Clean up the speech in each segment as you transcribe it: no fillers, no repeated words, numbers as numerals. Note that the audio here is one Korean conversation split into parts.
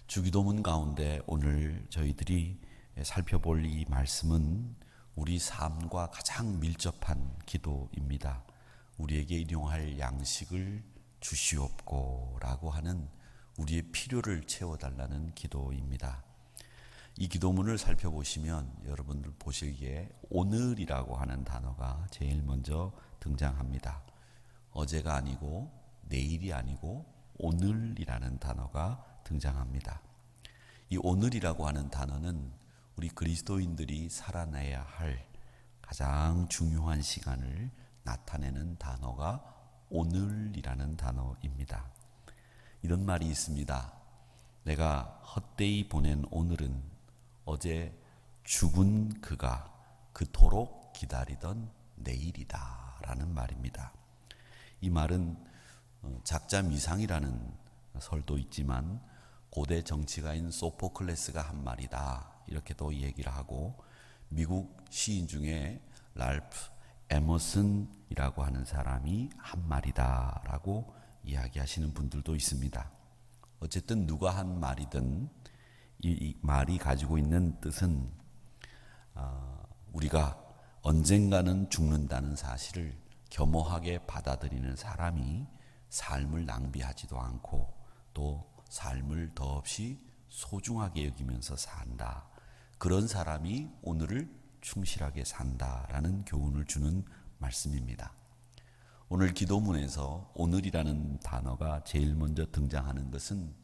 주기도문 가운데 오늘 저희들이 살펴볼 이 말씀은 우리 삶과 가장 밀접한 기도입니다. 우리에게 일용할 양식을 주시옵고 라고 하는 우리의 필요를 채워달라는 기도입니다. 이 기도문을 살펴보시면 여러분들 보시기에 오늘이라고 하는 단어가 제일 먼저 등장합니다. 어제가 아니고 내일이 아니고 오늘이라는 단어가 등장합니다. 이 오늘이라고 하는 단어는 우리 그리스도인들이 살아내야 할 가장 중요한 시간을 나타내는 단어가 오늘이라는 단어입니다. 이런 말이 있습니다. 내가 헛되이 보낸 오늘은 어제 죽은 그가 그토록 기다리던 내일이다 라는 말입니다. 이 말은 작자미상이라는 설도 있지만 고대 정치가인 소포클레스가 한 말이다 이렇게도 얘기를 하고, 미국 시인 중에 랄프 에머슨이라고 하는 사람이 한 말이다 라고 이야기하시는 분들도 있습니다. 어쨌든 누가 한 말이든 이 말이 가지고 있는 뜻은 우리가 언젠가는 죽는다는 사실을 겸허하게 받아들이는 사람이 삶을 낭비하지도 않고 또 삶을 더없이 소중하게 여기면서 산다. 그런 사람이 오늘을 충실하게 산다라는 교훈을 주는 말씀입니다. 오늘 기도문에서 오늘이라는 단어가 제일 먼저 등장하는 것은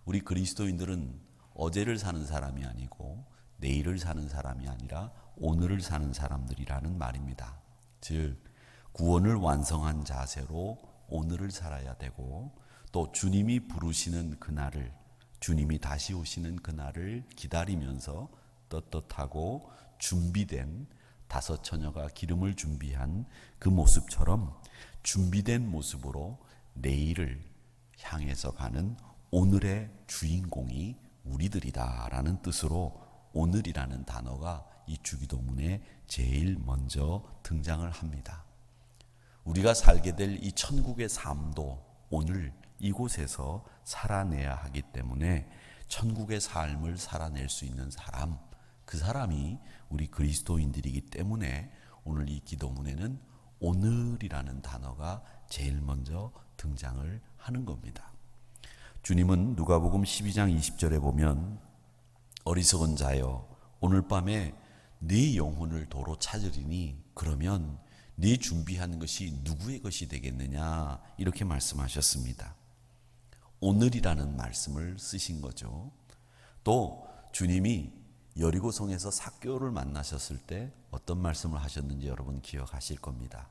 우리 그리스도인들은 어제를 사는 사람이 아니고 내일을 사는 사람이 아니라 오늘을 사는 사람들이라는 말입니다. 즉 구원을 완성한 자세로 오늘을 살아야 되고, 또 주님이 부르시는 그날을, 주님이 다시 오시는 그날을 기다리면서 떳떳하고 준비된 다섯 처녀가 기름을 준비한 그 모습처럼 준비된 모습으로 내일을 향해서 가는 오늘의 주인공이 우리들이다라는 뜻으로 오늘이라는 단어가 이 주기도문에 제일 먼저 등장을 합니다. 우리가 살게 될 이 천국의 삶도 오늘 이곳에서 살아내야 하기 때문에 천국의 삶을 살아낼 수 있는 사람, 그 사람이 우리 그리스도인들이기 때문에 오늘 이 기도문에는 오늘이라는 단어가 제일 먼저 등장을 하는 겁니다. 주님은 누가복음 12장 20절에 보면 어리석은 자여 오늘 밤에 네 영혼을 도로 찾으리니 그러면 네 준비한 것이 누구의 것이 되겠느냐 이렇게 말씀하셨습니다. 오늘이라는 말씀을 쓰신 거죠. 또 주님이 여리고성에서 삭개오를 만나셨을 때 어떤 말씀을 하셨는지 여러분 기억하실 겁니다.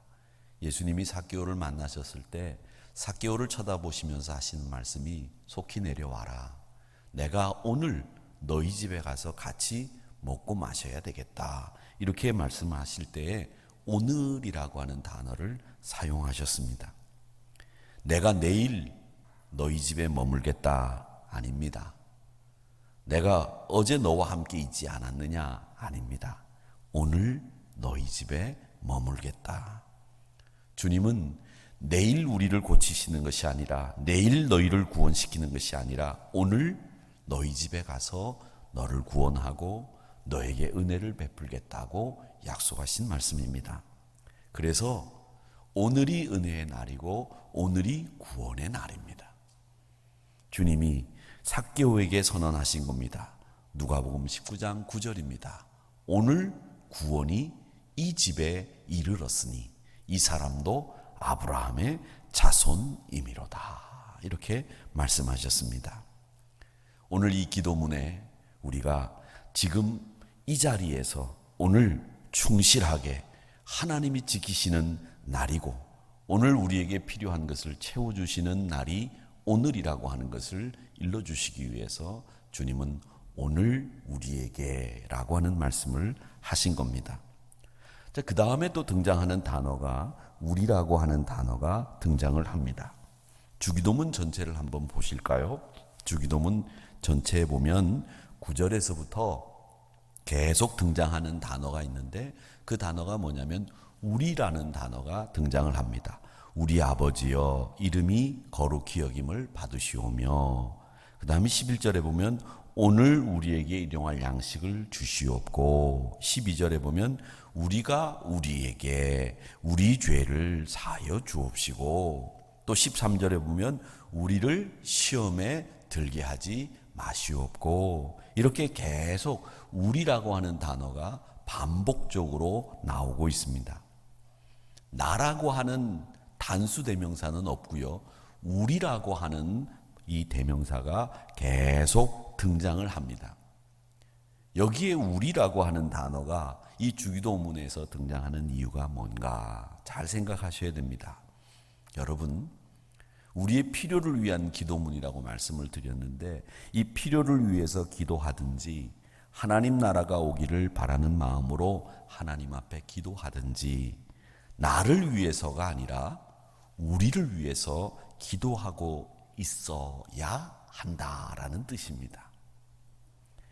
예수님이 삭개오를 만나셨을 때 삭개오를 쳐다보시면서 하시는 말씀이 속히 내려와라. 내가 오늘 너희 집에 가서 같이 먹고 마셔야 되겠다. 이렇게 말씀하실 때에 오늘이라고 하는 단어를 사용하셨습니다. 내가 내일 너희 집에 머물겠다 아닙니다. 내가 어제 너와 함께 있지 않았느냐 아닙니다. 오늘 너희 집에 머물겠다. 주님은 내일 우리를 고치시는 것이 아니라, 내일 너희를 구원시키는 것이 아니라 오늘 너희 집에 가서 너를 구원하고 너에게 은혜를 베풀겠다고 약속하신 말씀입니다. 그래서 오늘이 은혜의 날이고 오늘이 구원의 날입니다. 주님이 삭개오에게 선언하신 겁니다. 누가복음 19장 9절입니다. 오늘 구원이 이 집에 이르렀으니 이 사람도 아브라함의 자손이미로다. 이렇게 말씀하셨습니다. 오늘 이 기도문에 우리가 지금 이 자리에서 오늘 충실하게 하나님이 지키시는 날이고 오늘 우리에게 필요한 것을 채워주시는 날이 오늘이라고 하는 것을 일러주시기 위해서 주님은 오늘 우리에게 라고 하는 말씀을 하신 겁니다. 자, 그 다음에 또 등장하는 단어가 우리라고 하는 단어가 등장을 합니다. 주기도문 전체를 한번 보실까요? 주기도문 전체에 보면 9절에서부터 계속 등장하는 단어가 있는데 그 단어가 뭐냐면 우리라는 단어가 등장을 합니다. 우리 아버지여 이름이 거룩히 여김을 받으시오며, 그 그 다음에 11절에 보면 오늘 우리에게 일용할 양식을 주시옵고, 12절에 보면 우리가 우리에게 우리 죄를 사하여 주옵시고, 또 13절에 보면 우리를 시험에 들게 하지 마시옵고, 이렇게 계속 우리라고 하는 단어가 반복적으로 나오고 있습니다. 나라고 하는 단수 대명사는 없고요, 우리라고 하는 이 대명사가 계속 등장을 합니다. 여기에 우리라고 하는 단어가 이 주기도문에서 등장하는 이유가 뭔가 잘 생각하셔야 됩니다. 여러분, 우리의 필요를 위한 기도문이라고 말씀을 드렸는데, 이 필요를 위해서 기도하든지 하나님 나라가 오기를 바라는 마음으로 하나님 앞에 기도하든지, 나를 위해서가 아니라 우리를 위해서 기도하고 있어야 한다라는 뜻입니다.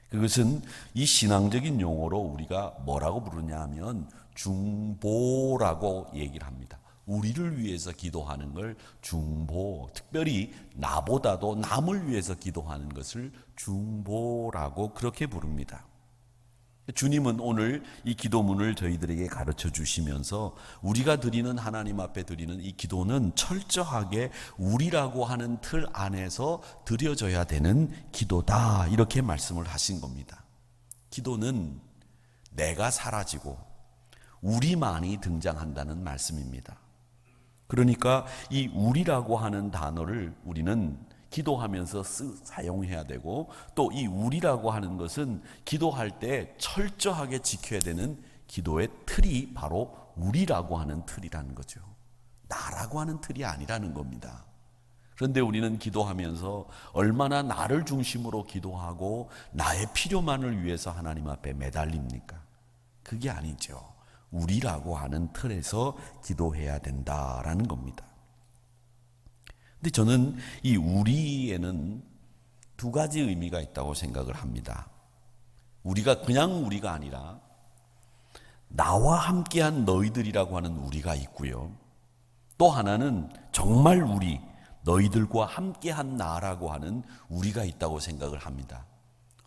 그것은 이 신앙적인 용어로 우리가 뭐라고 부르냐 하면 중보라고 얘기를 합니다. 우리를 위해서 기도하는 걸 중보, 특별히 나보다도 남을 위해서 기도하는 것을 중보라고 그렇게 부릅니다. 주님은 오늘 이 기도문을 저희들에게 가르쳐 주시면서 우리가 드리는, 하나님 앞에 드리는 이 기도는 철저하게 우리라고 하는 틀 안에서 드려져야 되는 기도다, 이렇게 말씀을 하신 겁니다. 기도는 내가 사라지고 우리만이 등장한다는 말씀입니다. 그러니까 이 우리라고 하는 단어를 우리는 기도하면서 사용해야 되고, 또 이 우리라고 하는 것은 기도할 때 철저하게 지켜야 되는 기도의 틀이 바로 우리라고 하는 틀이라는 거죠. 나라고 하는 틀이 아니라는 겁니다. 그런데 우리는 기도하면서 얼마나 나를 중심으로 기도하고 나의 필요만을 위해서 하나님 앞에 매달립니까? 그게 아니죠. 우리라고 하는 틀에서 기도해야 된다라는 겁니다. 근데 저는 이 우리에는 두 가지 의미가 있다고 생각을 합니다. 우리가 그냥 우리가 아니라 나와 함께한 너희들이라고 하는 우리가 있고요, 또 하나는 정말 우리, 너희들과 함께한 나라고 하는 우리가 있다고 생각을 합니다.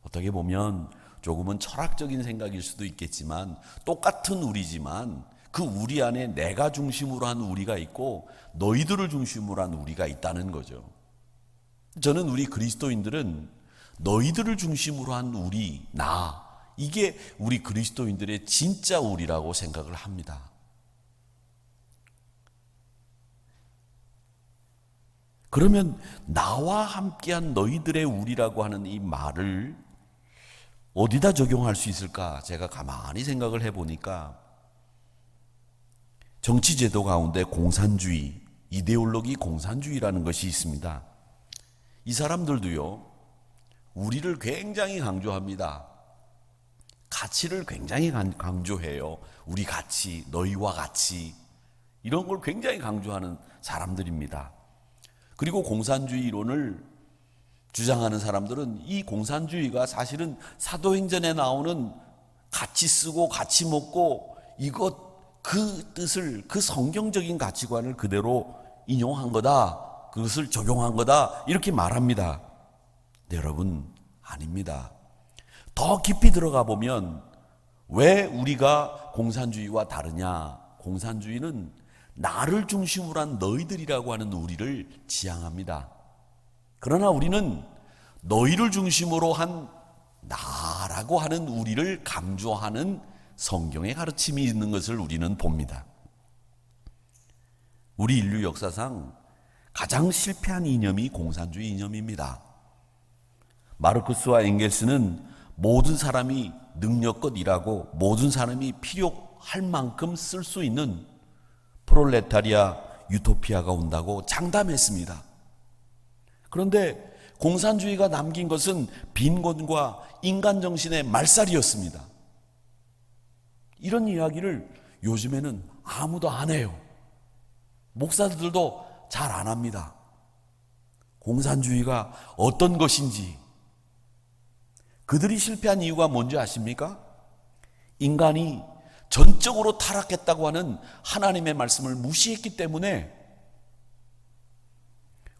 어떻게 보면 조금은 철학적인 생각일 수도 있겠지만, 똑같은 우리지만 그 우리 안에 내가 중심으로 한 우리가 있고 너희들을 중심으로 한 우리가 있다는 거죠. 저는 우리 그리스도인들은 너희들을 중심으로 한 우리, 나, 이게 우리 그리스도인들의 진짜 우리라고 생각을 합니다. 그러면 나와 함께한 너희들의 우리라고 하는 이 말을 어디다 적용할 수 있을까? 제가 가만히 생각을 해보니까 정치제도 가운데 공산주의, 이데올로기 공산주의라는 것이 있습니다. 이 사람들도요, 우리를 굉장히 강조합니다. 가치를 굉장히 강조해요. 우리 가치, 너희와 같이, 이런 걸 굉장히 강조하는 사람들입니다. 그리고 공산주의 이론을 주장하는 사람들은 이 공산주의가 사실은 사도행전에 나오는 같이 쓰고 같이 먹고 그 뜻을, 그 성경적인 가치관을 그대로 인용한 거다, 그것을 적용한 거다, 이렇게 말합니다. 네, 여러분, 아닙니다. 더 깊이 들어가 보면 왜 우리가 공산주의와 다르냐? 공산주의는 나를 중심으로 한 너희들이라고 하는 우리를 지향합니다. 그러나 우리는 너희를 중심으로 한 나라고 하는 우리를 강조하는 성경의 가르침이 있는 것을 우리는 봅니다. 우리 인류 역사상 가장 실패한 이념이 공산주의 이념입니다. 마르크스와 엥겔스는 모든 사람이 능력껏 일하고 모든 사람이 필요할 만큼 쓸 수 있는 프롤레타리아 유토피아가 온다고 장담했습니다. 그런데 공산주의가 남긴 것은 빈곤과 인간 정신의 말살이었습니다. 이런 이야기를 요즘에는 아무도 안 해요. 목사들도 잘 안 합니다. 공산주의가 어떤 것인지. 그들이 실패한 이유가 뭔지 아십니까? 인간이 전적으로 타락했다고 하는 하나님의 말씀을 무시했기 때문에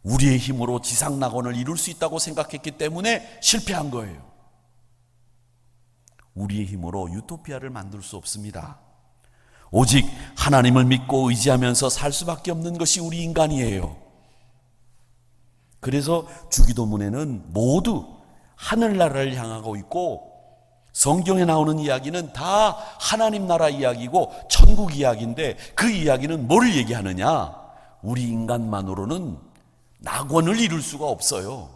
우리의 힘으로 지상 낙원을 이룰 수 있다고 생각했기 때문에 실패한 거예요. 우리의 힘으로 유토피아를 만들 수 없습니다. 오직 하나님을 믿고 의지하면서 살 수밖에 없는 것이 우리 인간이에요. 그래서 주기도문에는 모두 하늘나라를 향하고 있고, 성경에 나오는 이야기는 다 하나님 나라 이야기고 천국 이야기인데, 그 이야기는 뭘 얘기하느냐? 우리 인간만으로는 낙원을 이룰 수가 없어요.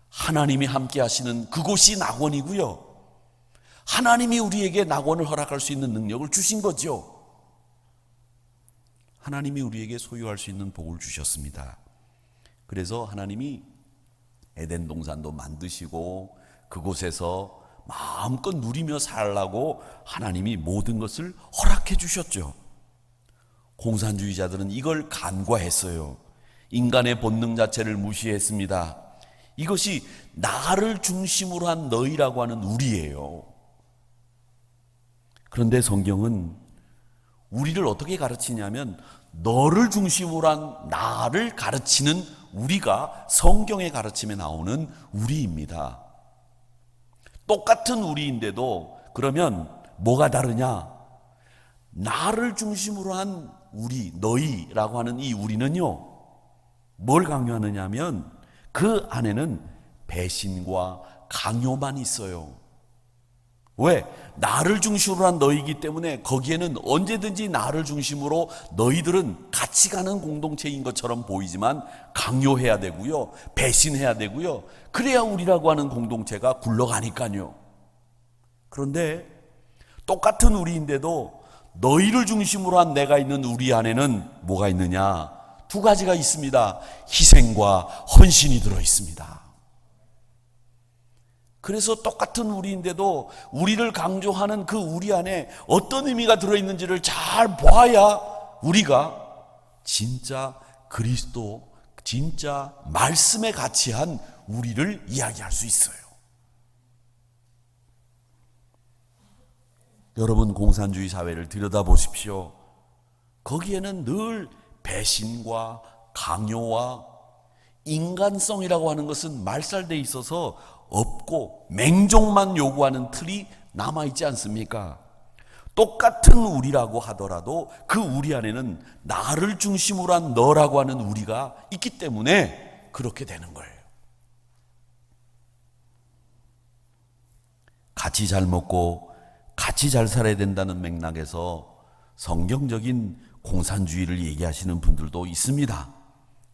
하나님이 함께 하시는 그곳이 낙원이고요, 하나님이 우리에게 낙원을 허락할 수 있는 능력을 주신 거죠. 하나님이 우리에게 소유할 수 있는 복을 주셨습니다. 그래서 하나님이 에덴 동산도 만드시고 그곳에서 마음껏 누리며 살라고 하나님이 모든 것을 허락해 주셨죠. 공산주의자들은 이걸 간과했어요. 인간의 본능 자체를 무시했습니다. 이것이 나를 중심으로 한 너희라고 하는 우리예요. 그런데 성경은 우리를 어떻게 가르치냐면, 너를 중심으로 한 나를 가르치는 우리가 성경의 가르침에 나오는 우리입니다. 똑같은 우리인데도 그러면 뭐가 다르냐? 나를 중심으로 한 우리, 너희라고 하는 이 우리는요, 뭘 강요하느냐 하면 그 안에는 배신과 강요만 있어요. 왜? 나를 중심으로 한 너희이기 때문에 거기에는 언제든지 나를 중심으로 너희들은 같이 가는 공동체인 것처럼 보이지만 강요해야 되고요, 배신해야 되고요, 그래야 우리라고 하는 공동체가 굴러가니까요. 그런데 똑같은 우리인데도 너희를 중심으로 한 내가 있는 우리 안에는 뭐가 있느냐? 두 가지가 있습니다. 희생과 헌신이 들어 있습니다. 그래서 똑같은 우리인데도 우리를 강조하는 그 우리 안에 어떤 의미가 들어있는지를 잘 봐야 우리가 진짜 그리스도, 진짜 말씀에 가치한 우리를 이야기할 수 있어요. 여러분, 공산주의 사회를 들여다보십시오. 거기에는 늘 배신과 강요와 인간성이라고 하는 것은 말살돼 있어서 없고 맹종만 요구하는 틀이 남아있지 않습니까? 똑같은 우리라고 하더라도 그 우리 안에는 나를 중심으로 한 너라고 하는 우리가 있기 때문에 그렇게 되는 거예요. 같이 잘 먹고 같이 잘 살아야 된다는 맥락에서 성경적인 공산주의를 얘기하시는 분들도 있습니다.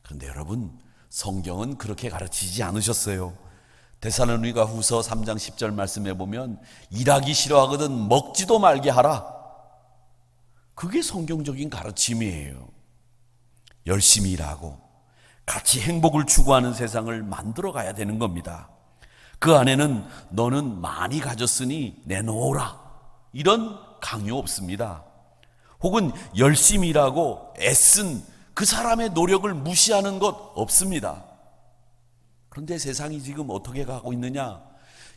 그런데 여러분, 성경은 그렇게 가르치지 않으셨어요. 데살로니가 후서 3장 10절 말씀에 보면 일하기 싫어하거든 먹지도 말게 하라. 그게 성경적인 가르침이에요. 열심히 일하고 같이 행복을 추구하는 세상을 만들어 가야 되는 겁니다. 그 안에는 너는 많이 가졌으니 내놓으라, 이런 강요 없습니다. 혹은 열심히 일하고 애쓴 그 사람의 노력을 무시하는 것 없습니다. 그런데 세상이 지금 어떻게 가고 있느냐?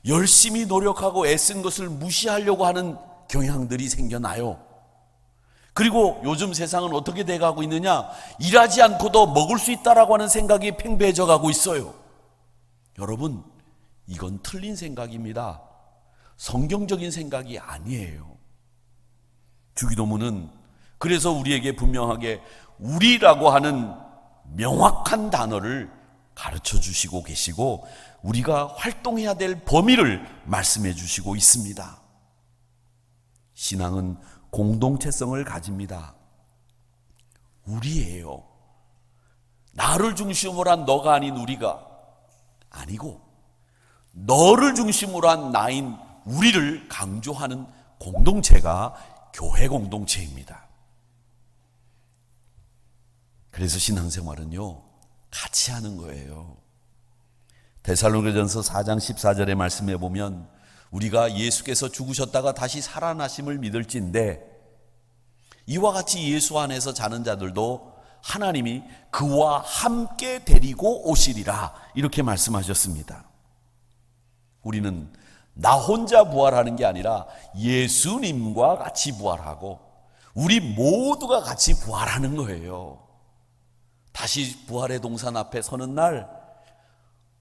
열심히 노력하고 애쓴 것을 무시하려고 하는 경향들이 생겨나요. 그리고 요즘 세상은 어떻게 돼가고 있느냐? 일하지 않고도 먹을 수 있다라고 하는 생각이 팽배해져 가고 있어요. 여러분, 이건 틀린 생각입니다. 성경적인 생각이 아니에요. 주기도문은 그래서 우리에게 분명하게 우리라고 하는 명확한 단어를 가르쳐 주시고 계시고 우리가 활동해야 될 범위를 말씀해 주시고 있습니다. 신앙은 공동체성을 가집니다. 우리예요. 나를 중심으로 한 너가 아닌 우리가 아니고 너를 중심으로 한 나인 우리를 강조하는 공동체가 교회 공동체입니다. 그래서 신앙생활은요, 같이 하는 거예요. 데살로니가전서 4장 14절의 말씀에 보면 우리가 예수께서 죽으셨다가 다시 살아나심을 믿을진데 이와 같이 예수 안에서 자는 자들도 하나님이 그와 함께 데리고 오시리라, 이렇게 말씀하셨습니다. 우리는 나 혼자 부활하는 게 아니라 예수님과 같이 부활하고 우리 모두가 같이 부활하는 거예요. 다시 부활의 동산 앞에 서는 날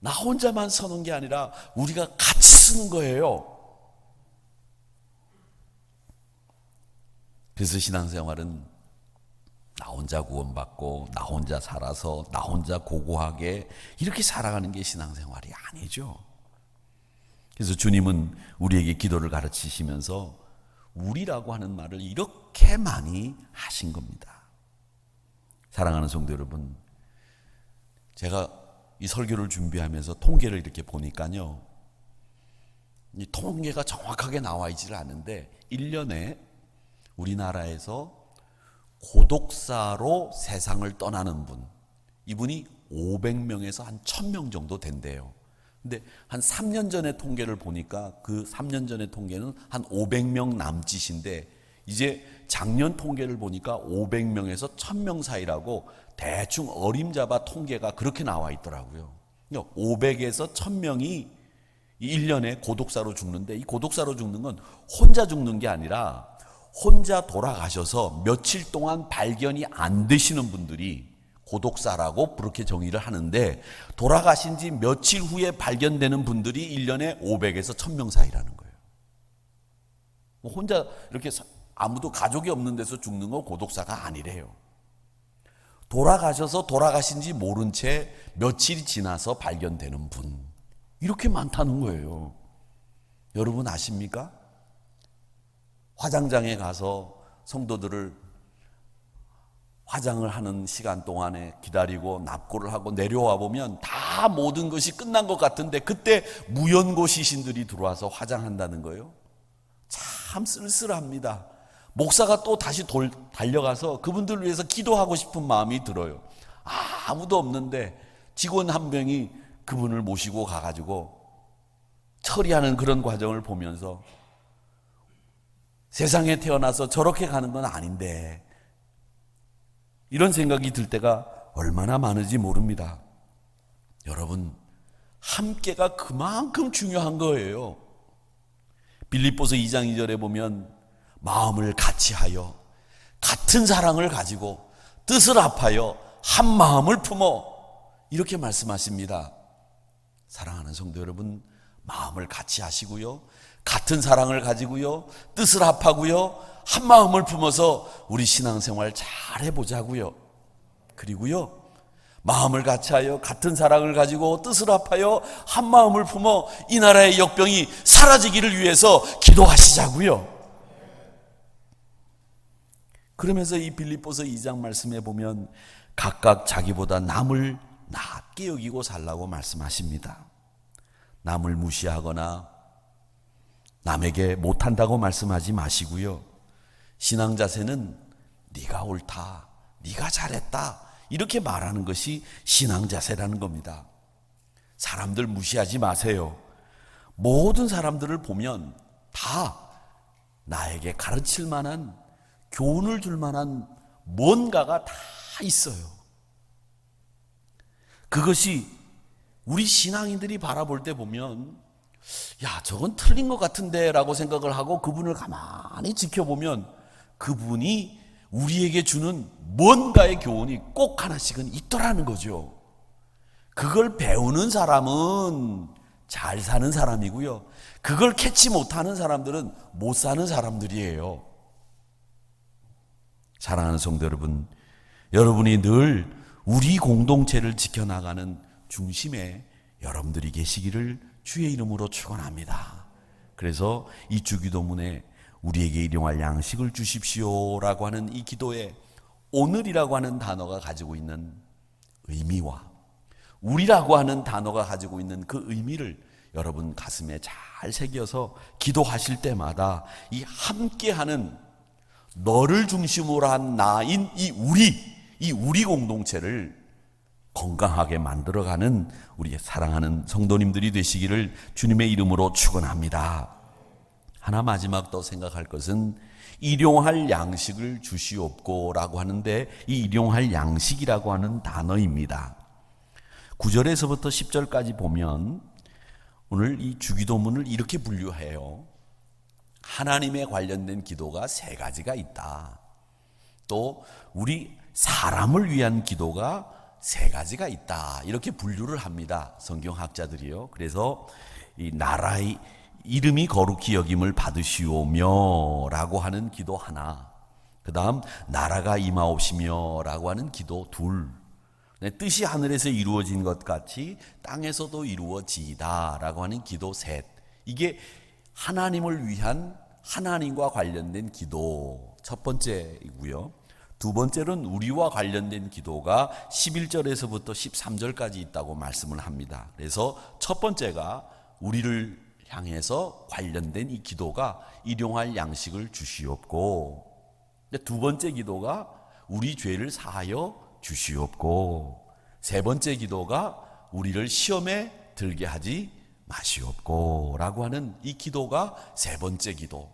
나 혼자만 서는 게 아니라 우리가 같이 서는 거예요. 그래서 신앙생활은 나 혼자 구원받고 나 혼자 살아서 나 혼자 고고하게 이렇게 살아가는 게 신앙생활이 아니죠. 그래서 주님은 우리에게 기도를 가르치시면서 우리라고 하는 말을 이렇게 많이 하신 겁니다. 사랑하는 성도 여러분, 제가 이 설교를 준비하면서 통계를 이렇게 보니까요, 이 통계가 정확하게 나와 있지를 않은데 1년에 우리나라에서 고독사로 세상을 떠나는 분, 이분이 500명에서 한 1000명 정도 된대요. 근데 한 3년 전에 통계를 보니까 그 3년 전의 통계는 한 500명 남짓인데 이제 작년 통계를 보니까 500명에서 1000명 사이라고 대충 어림잡아 통계가 그렇게 나와 있더라고요. 500에서 1000명이 1년에 고독사로 죽는데, 이 고독사로 죽는 건 혼자 죽는 게 아니라 혼자 돌아가셔서 며칠 동안 발견이 안 되시는 분들이 고독사라고 그렇게 정의를 하는데, 돌아가신 지 며칠 후에 발견되는 분들이 1년에 500에서 1000명 사이라는 거예요. 혼자 이렇게 아무도 가족이 없는 데서 죽는 건 고독사가 아니래요. 돌아가셔서 돌아가신 지 모른 채 며칠이 지나서 발견되는 분, 이렇게 많다는 거예요. 여러분 아십니까? 화장장에 가서 성도들을 화장을 하는 시간 동안에 기다리고 납고를 하고 내려와 보면 다 모든 것이 끝난 것 같은데 그때 무연고 시신들이 들어와서 화장한다는 거예요. 참 쓸쓸합니다. 목사가 또 다시 달려가서 그분들을 위해서 기도하고 싶은 마음이 들어요. 아무도 없는데 직원 한 명이 그분을 모시고 가가지고 처리하는 그런 과정을 보면서 세상에 태어나서 저렇게 가는 건 아닌데, 이런 생각이 들 때가 얼마나 많은지 모릅니다. 여러분, 함께가 그만큼 중요한 거예요. 빌립보서 2장 2절에 보면 마음을 같이하여 같은 사랑을 가지고 뜻을 합하여 한 마음을 품어, 이렇게 말씀하십니다. 사랑하는 성도 여러분, 마음을 같이 하시고요, 같은 사랑을 가지고요, 뜻을 합하고요, 한 마음을 품어서 우리 신앙생활 잘 해보자고요. 그리고요, 마음을 같이하여 같은 사랑을 가지고 뜻을 합하여 한 마음을 품어 이 나라의 역병이 사라지기를 위해서 기도하시자고요. 그러면서 이 빌립보서 2장 말씀에 보면 각각 자기보다 남을 낮게 여기고 살라고 말씀하십니다. 남을 무시하거나 남에게 못한다고 말씀하지 마시고요, 신앙 자세는 네가 옳다, 네가 잘했다, 이렇게 말하는 것이 신앙 자세라는 겁니다. 사람들 무시하지 마세요. 모든 사람들을 보면 다 나에게 가르칠 만한, 교훈을 줄 만한 뭔가가 다 있어요. 그것이 우리 신앙인들이 바라볼 때 보면 야, 저건 틀린 것 같은데 라고 생각을 하고 그분을 가만히 지켜보면 그분이 우리에게 주는 뭔가의 교훈이 꼭 하나씩은 있더라는 거죠. 그걸 배우는 사람은 잘 사는 사람이고요, 그걸 캐치 못하는 사람들은 못 사는 사람들이에요. 사랑하는 성도 여러분, 여러분이 늘 우리 공동체를 지켜나가는 중심에 여러분들이 계시기를 주의 이름으로 축원합니다. 그래서 이 주기도문에 우리에게 일용할 양식을 주십시오라고 하는 이 기도에 오늘이라고 하는 단어가 가지고 있는 의미와 우리라고 하는 단어가 가지고 있는 그 의미를 여러분 가슴에 잘 새겨서 기도하실 때마다 이 함께하는 너를 중심으로 한 나인 이 우리 공동체를 건강하게 만들어가는 우리 사랑하는 성도님들이 되시기를 주님의 이름으로 축원합니다. 하나 마지막 더 생각할 것은 일용할 양식을 주시옵고라고 하는데, 이 일용할 양식이라고 하는 단어입니다. 9절에서부터 10절까지 보면 오늘 이 주기도문을 이렇게 분류해요. 하나님에 관련된 기도가 3가지가 있다. 또 우리 사람을 위한 기도가 세 가지가 있다. 이렇게 분류를 합니다. 성경학자들이요. 그래서 이 나라의 이름이 거룩히 여김을 받으시오며 라고 하는 기도 하나, 그 다음 나라가 임하옵시며 라고 하는 기도 둘, 뜻이 하늘에서 이루어진 것 같이 땅에서도 이루어지이다 라고 하는 기도 셋. 이게 하나님을 위한, 하나님과 관련된 기도 첫 번째이고요. 두 번째는 우리와 관련된 기도가 11절에서부터 13절까지 있다고 말씀을 합니다. 그래서 첫 번째가 우리를 향해서 관련된 이 기도가 일용할 양식을 주시옵고, 두 번째 기도가 우리 죄를 사하여 주시옵고, 세 번째 기도가 우리를 시험에 들게 하지 마시옵고 라고 하는 이 기도가 세 번째 기도.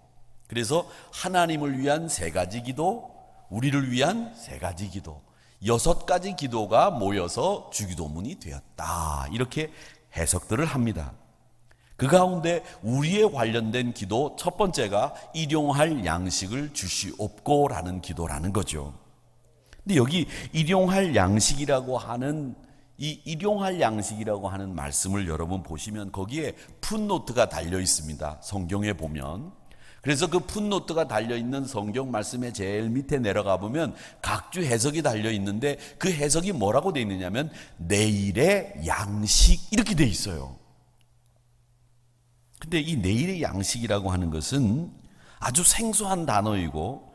그래서 하나님을 위한 세 가지 기도, 우리를 위한 세 가지 기도, 여섯 가지 기도가 모여서 주기도문이 되었다. 이렇게 해석들을 합니다. 그 가운데 우리에 관련된 기도 첫 번째가 일용할 양식을 주시옵고라는 기도라는 거죠. 근데 여기 일용할 양식이라고 하는 이 일용할 양식이라고 하는 말씀을 여러분 보시면 거기에 풋노트가 달려 있습니다. 성경에 보면. 그래서 그 풋노트가 달려있는 성경 말씀의 제일 밑에 내려가 보면 각주 해석이 달려 있는데 그 해석이 뭐라고 되어 있느냐면 내일의 양식 이렇게 되어 있어요. 근데 이 내일의 양식이라고 하는 것은 아주 생소한 단어이고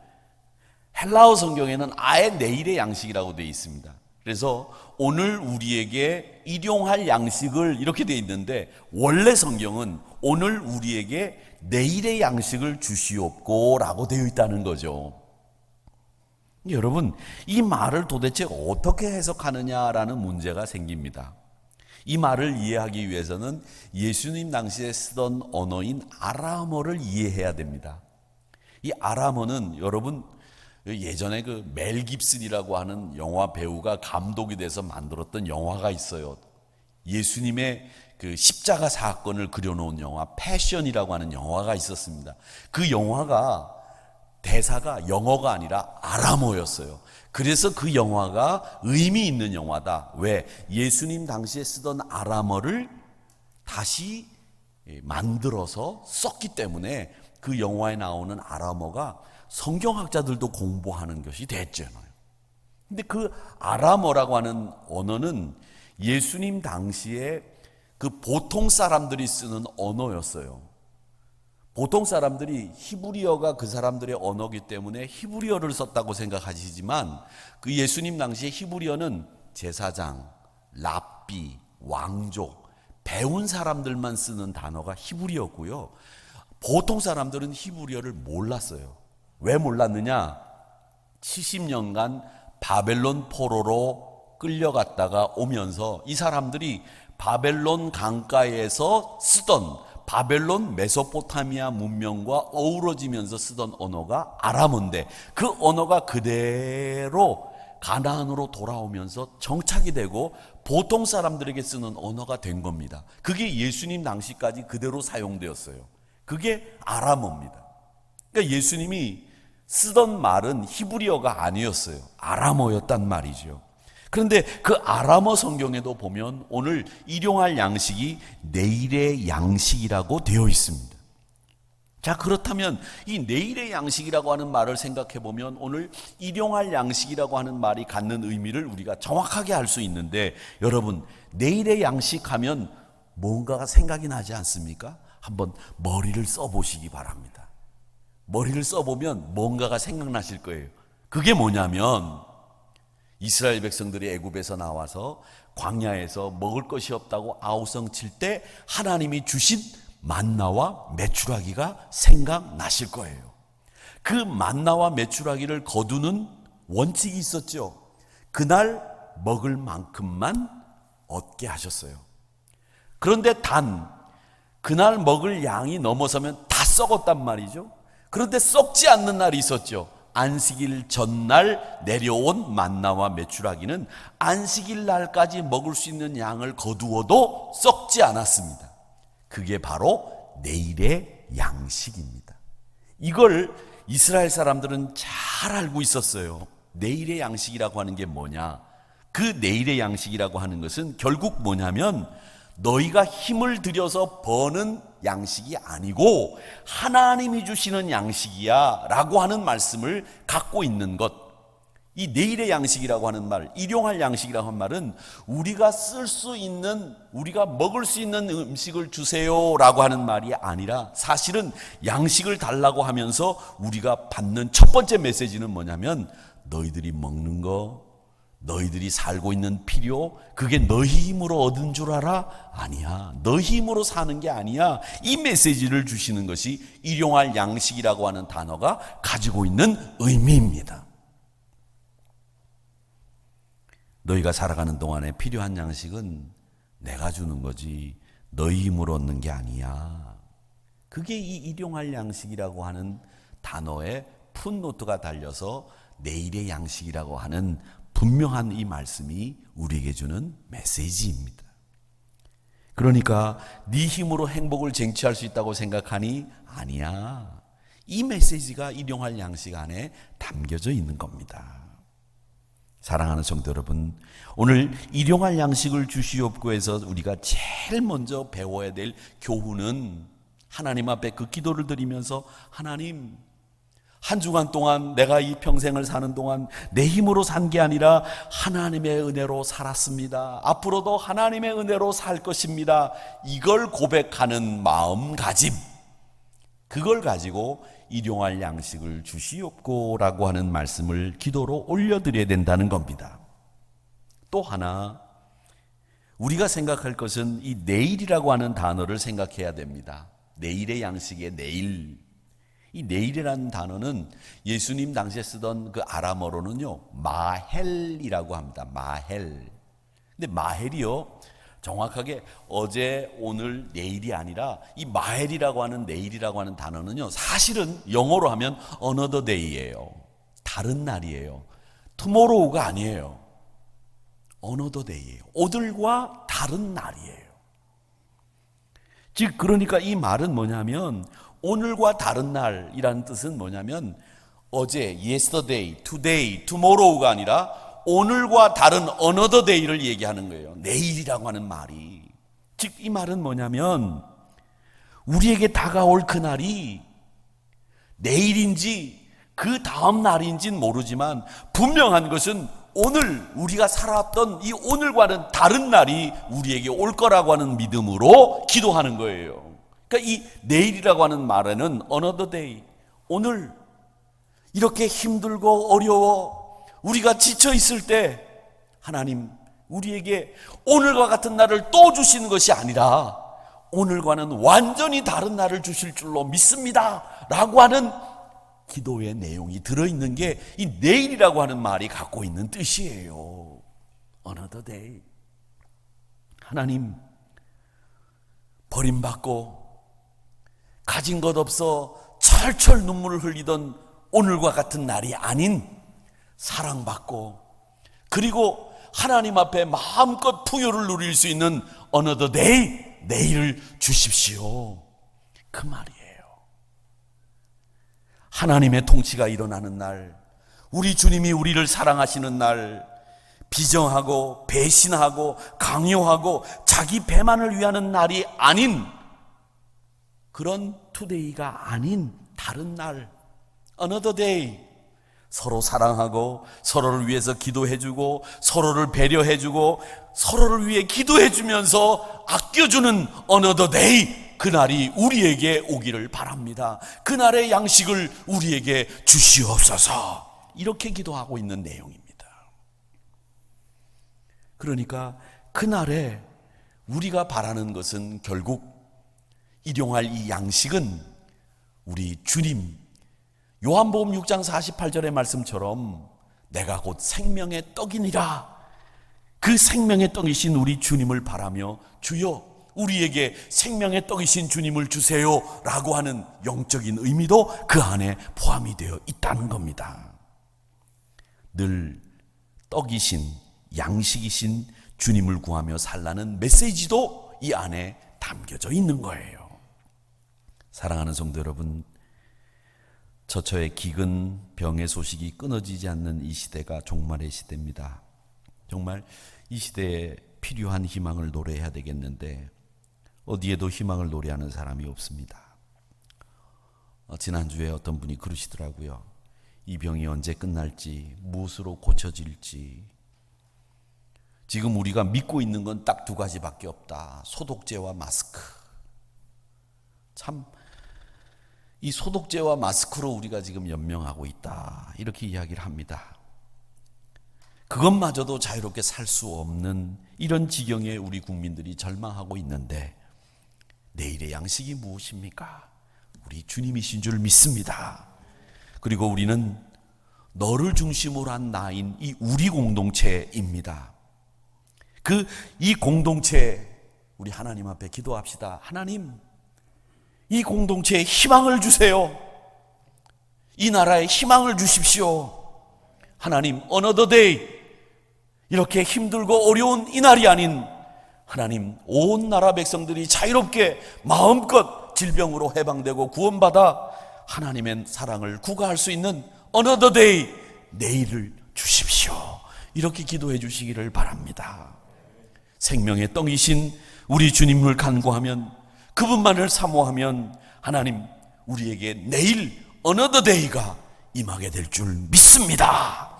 헬라어 성경에는 아예 내일의 양식이라고 되어 있습니다. 그래서 오늘 우리에게 일용할 양식을 이렇게 되어 있는데 원래 성경은 오늘 우리에게 내일의 양식을 주시옵고 라고 되어 있다는 거죠. 여러분, 이 말을 도대체 어떻게 해석하느냐라는 문제가 생깁니다. 이 말을 이해하기 위해서는 예수님 당시에 쓰던 언어인 아람어를 이해해야 됩니다. 이 아람어는 여러분 예전에 그 멜 깁슨이라고 하는 영화 배우가 감독이 돼서 만들었던 영화가 있어요. 예수님의 그 십자가 사건을 그려놓은 영화 패션이라고 하는 영화가 있었습니다. 그 영화가 대사가 영어가 아니라 아람어였어요. 그래서 그 영화가 의미 있는 영화다. 왜? 예수님 당시에 쓰던 아람어를 다시 만들어서 썼기 때문에 그 영화에 나오는 아람어가 성경학자들도 공부하는 것이 됐잖아요. 근데 그 아람어라고 하는 언어는 예수님 당시에 그 보통 사람들이 쓰는 언어였어요. 보통 사람들이 히브리어가 그 사람들의 언어이기 때문에 히브리어를 썼다고 생각하시지만 그 예수님 당시에 히브리어는 제사장, 랍비, 왕족, 배운 사람들만 쓰는 단어가 히브리어고요. 보통 사람들은 히브리어를 몰랐어요. 왜 몰랐느냐? 70년간 바벨론 포로로 끌려갔다가 오면서 이 사람들이 바벨론 강가에서 쓰던 바벨론 메소포타미아 문명과 어우러지면서 쓰던 언어가 아람어인데 그 언어가 그대로 가나안으로 돌아오면서 정착이 되고 보통 사람들에게 쓰는 언어가 된 겁니다. 그게 예수님 당시까지 그대로 사용되었어요. 그게 아람어입니다. 그러니까 예수님이 쓰던 말은 히브리어가 아니었어요. 아람어였단 말이죠. 그런데 그 아람어 성경에도 보면 오늘 일용할 양식이 내일의 양식이라고 되어 있습니다. 자, 그렇다면 이 내일의 양식이라고 하는 말을 생각해 보면 오늘 일용할 양식이라고 하는 말이 갖는 의미를 우리가 정확하게 알 수 있는데 여러분, 내일의 양식하면 뭔가가 생각이 나지 않습니까? 한번 머리를 써보시기 바랍니다. 머리를 써보면 뭔가가 생각나실 거예요. 그게 뭐냐면 이스라엘 백성들이 애굽에서 나와서 광야에서 먹을 것이 없다고 아우성 칠 때 하나님이 주신 만나와 메추라기가 생각나실 거예요. 그 만나와 메추라기를 거두는 원칙이 있었죠. 그날 먹을 만큼만 얻게 하셨어요. 그런데 단 그날 먹을 양이 넘어서면 다 썩었단 말이죠. 그런데 썩지 않는 날이 있었죠. 안식일 전날 내려온 만나와 메추라기는 안식일 날까지 먹을 수 있는 양을 거두어도 썩지 않았습니다. 그게 바로 내일의 양식입니다. 이걸 이스라엘 사람들은 잘 알고 있었어요. 내일의 양식이라고 하는 게 뭐냐? 그 내일의 양식이라고 하는 것은 결국 뭐냐면 너희가 힘을 들여서 버는 양식이 아니고 하나님이 주시는 양식이야 라고 하는 말씀을 갖고 있는 것. 이 내일의 양식이라고 하는 말, 일용할 양식이라고 하는 말은 우리가 쓸 수 있는, 우리가 먹을 수 있는 음식을 주세요 라고 하는 말이 아니라 사실은 양식을 달라고 하면서 우리가 받는 첫 번째 메시지는 뭐냐면 너희들이 먹는 거, 너희들이 살고 있는 필요, 그게 너희 힘으로 얻은 줄 알아? 아니야. 너희 힘으로 사는 게 아니야. 이 메시지를 주시는 것이 일용할 양식이라고 하는 단어가 가지고 있는 의미입니다. 너희가 살아가는 동안에 필요한 양식은 내가 주는 거지 너희 힘으로 얻는 게 아니야. 그게 이 일용할 양식이라고 하는 단어에 풋노트가 달려서 내일의 양식이라고 하는 분명한 이 말씀이 우리에게 주는 메시지입니다. 그러니까 네 힘으로 행복을 쟁취할 수 있다고 생각하니? 아니야. 이 메시지가 일용할 양식 안에 담겨져 있는 겁니다. 사랑하는 성도 여러분, 오늘 일용할 양식을 주시옵고 해서 우리가 제일 먼저 배워야 될 교훈은 하나님 앞에 그 기도를 드리면서 하나님, 한 주간 동안 내가 이 평생을 사는 동안 내 힘으로 산 게 아니라 하나님의 은혜로 살았습니다. 앞으로도 하나님의 은혜로 살 것입니다. 이걸 고백하는 마음가짐, 그걸 가지고 일용할 양식을 주시옵고 라고 하는 말씀을 기도로 올려드려야 된다는 겁니다. 또 하나, 우리가 생각할 것은 이 내일이라고 하는 단어를 생각해야 됩니다. 내일의 양식의 내일. 이 내일이라는 단어는 예수님 당시에 쓰던 그 아람어로는요, 마헬이라고 합니다. 마헬. 근데 마헬이요, 정확하게 어제, 오늘, 내일이 아니라 이 마헬이라고 하는 내일이라고 하는 단어는요, 사실은 영어로 하면 another day예요. 다른 날이에요. tomorrow가 아니에요. another day예요. 오늘과 다른 날이에요. 즉 그러니까 이 말은 뭐냐면 오늘과 다른 날이라는 뜻은 뭐냐면 어제, yesterday, today, tomorrow가 아니라 오늘과 다른 another day를 얘기하는 거예요. 내일이라고 하는 말이. 즉 이 말은 뭐냐면 우리에게 다가올 그날이 내일인지 그 다음 날인지는 모르지만 분명한 것은 오늘 우리가 살았던 이 오늘과는 다른 날이 우리에게 올 거라고 하는 믿음으로 기도하는 거예요. 그러니까 이 내일이라고 하는 말에는 another day, 오늘 이렇게 힘들고 어려워 우리가 지쳐 있을 때 하나님 우리에게 오늘과 같은 날을 또 주시는 것이 아니라 오늘과는 완전히 다른 날을 주실 줄로 믿습니다 라고 하는 기도의 내용이 들어있는 게 이 내일이라고 하는 말이 갖고 있는 뜻이에요. another day. 하나님, 버림받고 가진 것 없어 철철 눈물을 흘리던 오늘과 같은 날이 아닌 사랑받고 그리고 하나님 앞에 마음껏 풍요를 누릴 수 있는 another day, 내일을 주십시오. 그 말이에요. 하나님의 통치가 일어나는 날, 우리 주님이 우리를 사랑하시는 날, 비정하고 배신하고 강요하고 자기 배만을 위하는 날이 아닌 그런 투데이가 아닌 다른 날, another day. 서로 사랑하고 서로를 위해서 기도해주고 서로를 배려해주고 서로를 위해 기도해주면서 아껴주는 another day, 그날이 우리에게 오기를 바랍니다. 그날의 양식을 우리에게 주시옵소서. 이렇게 기도하고 있는 내용입니다. 그러니까 그날에 우리가 바라는 것은 결국 일용할 이 양식은 우리 주님, 요한복음 6장 48절의 말씀처럼 내가 곧 생명의 떡이니라, 그 생명의 떡이신 우리 주님을 바라며 주여 우리에게 생명의 떡이신 주님을 주세요 라고 하는 영적인 의미도 그 안에 포함이 되어 있다는 겁니다. 늘 떡이신 양식이신 주님을 구하며 살라는 메시지도 이 안에 담겨져 있는 거예요. 사랑하는 성도 여러분, 저처의 기근 병의 소식이 끊어지지 않는 이 시대가 종말의 시대입니다. 정말 이 시대에 필요한 희망을 노래해야 되겠는데 어디에도 희망을 노래하는 사람이 없습니다. 지난주에 어떤 분이 그러시더라고요. 이 병이 언제 끝날지, 무엇으로 고쳐질지. 지금 우리가 믿고 있는 건 딱 두 가지밖에 없다. 소독제와 마스크. 참, 이 소독제와 마스크로 우리가 지금 연명하고 있다. 이렇게 이야기를 합니다. 그것마저도 자유롭게 살 수 없는 이런 지경에 우리 국민들이 절망하고 있는데 내일의 양식이 무엇입니까? 우리 주님이신 줄 믿습니다. 그리고 우리는 너를 중심으로 한 나인 이 우리 공동체입니다. 이 공동체 우리 하나님 앞에 기도합시다. 하나님, 이 공동체에 희망을 주세요. 이 나라에 희망을 주십시오. 하나님, another day, 이렇게 힘들고 어려운 이 날이 아닌 하나님, 온 나라 백성들이 자유롭게 마음껏 질병으로 해방되고 구원받아 하나님의 사랑을 구가할 수 있는 another day, 내일을 주십시오. 이렇게 기도해 주시기를 바랍니다. 생명의 떡이신 우리 주님을 간구하면, 그분만을 사모하면 하나님, 우리에게 내일 another day가 임하게 될 줄 믿습니다.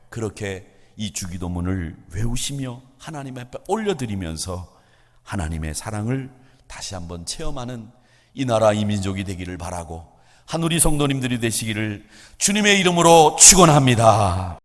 그렇게 이 주기도문을 외우시며 하나님 앞에 올려드리면서 하나님의 사랑을 다시 한번 체험하는 이 나라 이 민족이 되기를 바라고, 하누리 성도님들이 되시기를 주님의 이름으로 축원합니다.